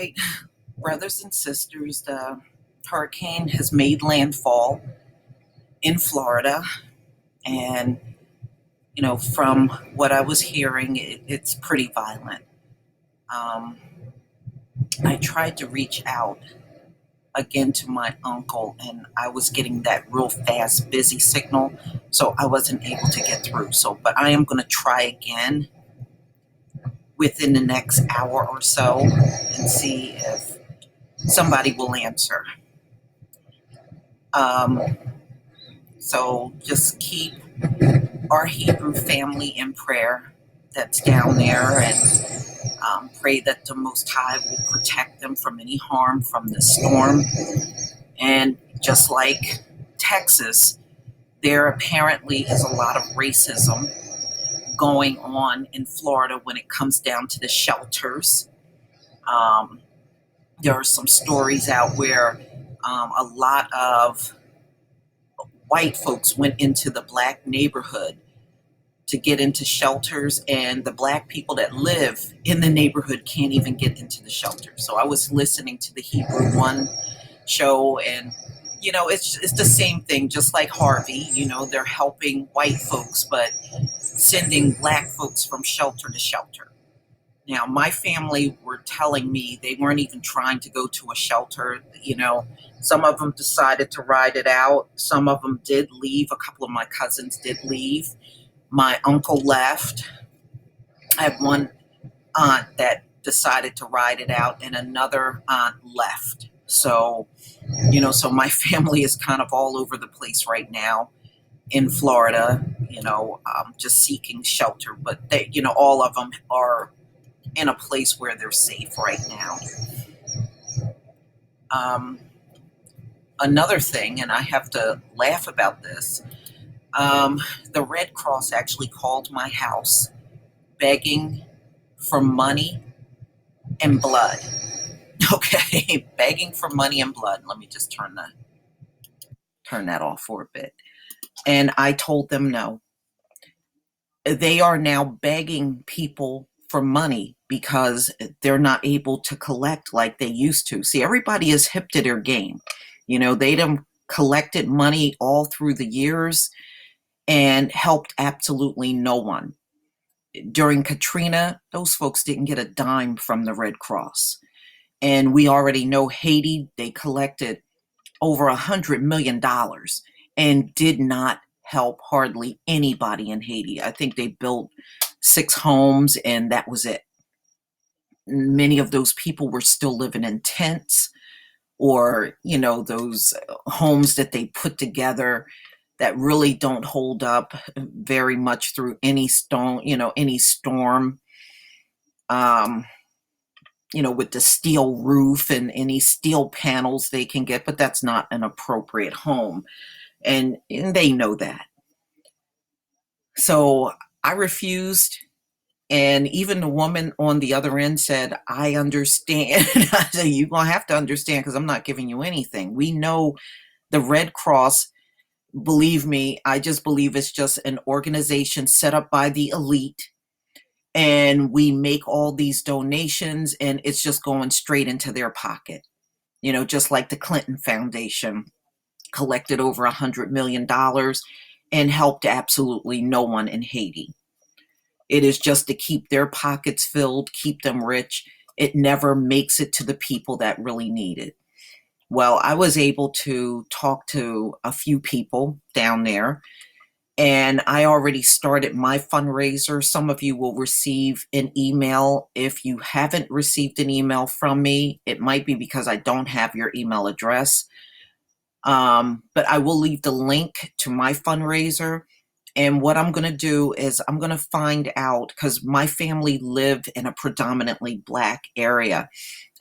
Right, brothers and sisters, the hurricane has made landfall in Florida, and from what I was hearing, it's pretty violent. Um, I tried to reach out again to my uncle, and I was getting that real fast, busy signal, so I wasn't able to get through. But I am going to try again within the next hour or so and see if somebody will answer. Um, so just keep our Hebrew family in prayer that's down there, and pray that the Most High will protect them from any harm from the storm. And just like Texas, there apparently is a lot of racism going on in Florida when it comes down to the shelters. Um, there are some stories out where a lot of white folks went into the black neighborhood to get into shelters, and the black people that live in the neighborhood can't even get into the shelter. So I was listening to the Hebrew One show, and it's the same thing, just like Harvey. They're helping white folks, but sending black folks from shelter to shelter. Now, my family were telling me they weren't even trying to go to a shelter. Some of them decided to ride it out. Some of them did leave. A couple of my cousins did leave. My uncle left. I have one aunt that decided to ride it out, and another aunt left. So my family is kind of all over the place right now in Florida, just seeking shelter. But all of them are in a place where they're safe right now. Um, Another thing, and I have to laugh about this, the Red Cross actually called my house begging for money and blood. Okay, begging for money and blood. Let me just turn that off for a bit. And I told them no. They are now begging people for money because they're not able to collect like they used to. See, everybody is hip to their game. They done collected money all through the years and helped absolutely no one. During Katrina, those folks didn't get a dime from the Red Cross. And we already know Haiti, they collected over $100 million and did not help hardly anybody in Haiti. I think they built 6 homes and that was it. Many of those people were still living in tents, or those homes that they put together that really don't hold up very much through any storm. With the steel roof and any steel panels they can get, but that's not an appropriate home. And they know that. So I refused. And even the woman on the other end said, I understand. I said, you're going to have to understand because I'm not giving you anything. We know the Red Cross, believe me, I just believe it's just an organization set up by the elite. And we make all these donations and it's just going straight into their pocket. Just like the Clinton Foundation collected over $100 million and helped absolutely no one in Haiti. It is just to keep their pockets filled, keep them rich. It never makes it to the people that really need it. Well, I was able to talk to a few people down there, and I already started my fundraiser. Some of you will receive an email. If you haven't received an email from me, it might be because I don't have your email address. But I will leave the link to my fundraiser. And what I'm going to do is I'm going to find out, because my family lived in a predominantly Black area,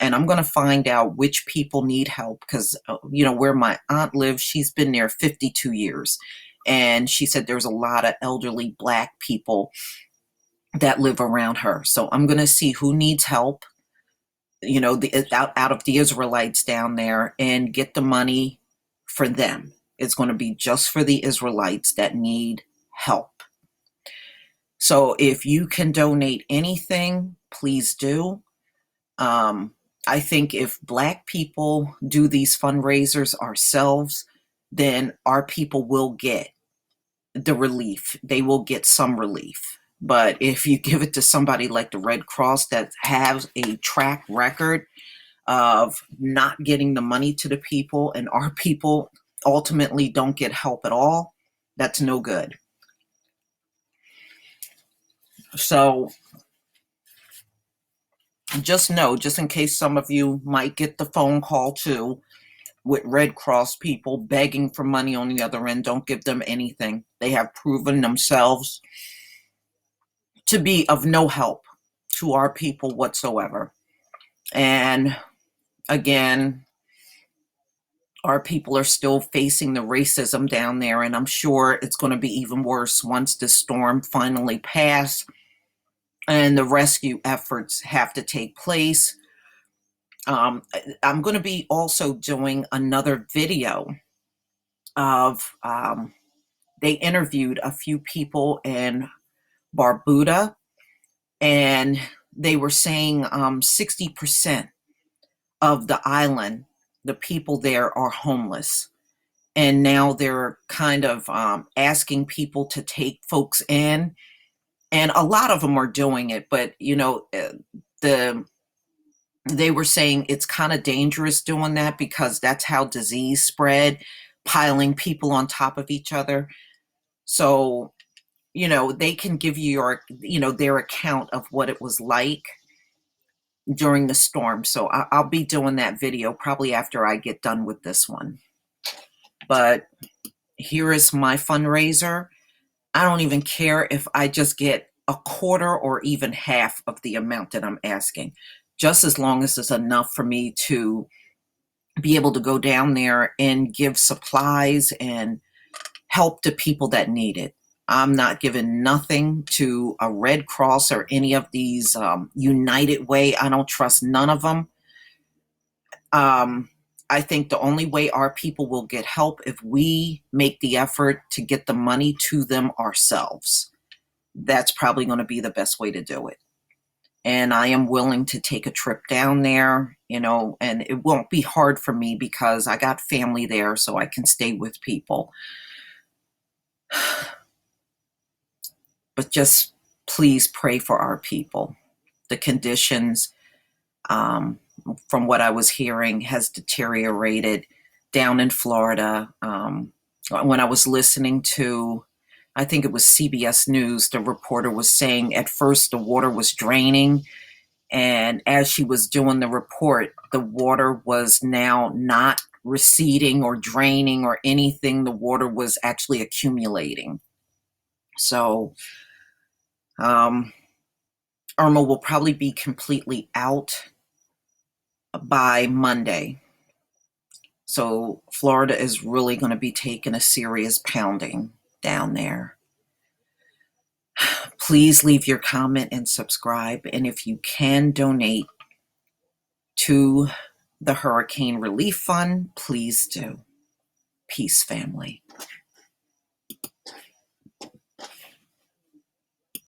and I'm going to find out which people need help, because, where my aunt lives, she's been there 52 years. And she said there's a lot of elderly Black people that live around her. So I'm going to see who needs help, out of the Israelites down there, and get the money for them. It's going to be just for the Israelites that need help. So if you can donate anything, please do. I think if Black people do these fundraisers ourselves, then our people will get the relief. They will get some relief. But if you give it to somebody like the Red Cross that has a track record of not getting the money to the people, and our people ultimately don't get help at all, that's no good. So just know, just in case some of you might get the phone call too, with Red Cross people begging for money on the other end, don't give them anything. They have proven themselves to be of no help to our people whatsoever. And again, our people are still facing the racism down there, and I'm sure it's going to be even worse once the storm finally passes and the rescue efforts have to take place. I'm going to be also doing another video of they interviewed a few people in Barbuda, and they were saying 60% of the island, the people there are homeless. And now they're kind of asking people to take folks in. And a lot of them are doing it, but the they were saying it's kind of dangerous doing that because that's how disease spread, piling people on top of each other. So, they can give you their account of what it was like during the storm. So I'll be doing that video probably after I get done with this one. But here is my fundraiser. I don't even care if I just get a quarter or even half of the amount that I'm asking, just as long as it's enough for me to be able to go down there and give supplies and help the people that need it. I'm not giving nothing to a Red Cross or any of these United Way. I don't trust none of them. I think the only way our people will get help if we make the effort to get the money to them ourselves. That's probably going to be the best way to do it. And I am willing to take a trip down there, and it won't be hard for me because I got family there, so I can stay with people. But just please pray for our people. The conditions, from what I was hearing, has deteriorated down in Florida. When I was listening to, I think it was CBS News, the reporter was saying at first the water was draining, and as she was doing the report, the water was now not receding or draining or anything. The water was actually accumulating. So Irma will probably be completely out by Monday. So Florida is really going to be taking a serious pounding down there. Please leave your comment and subscribe. And if you can donate to the Hurricane Relief Fund, please do. Peace, family.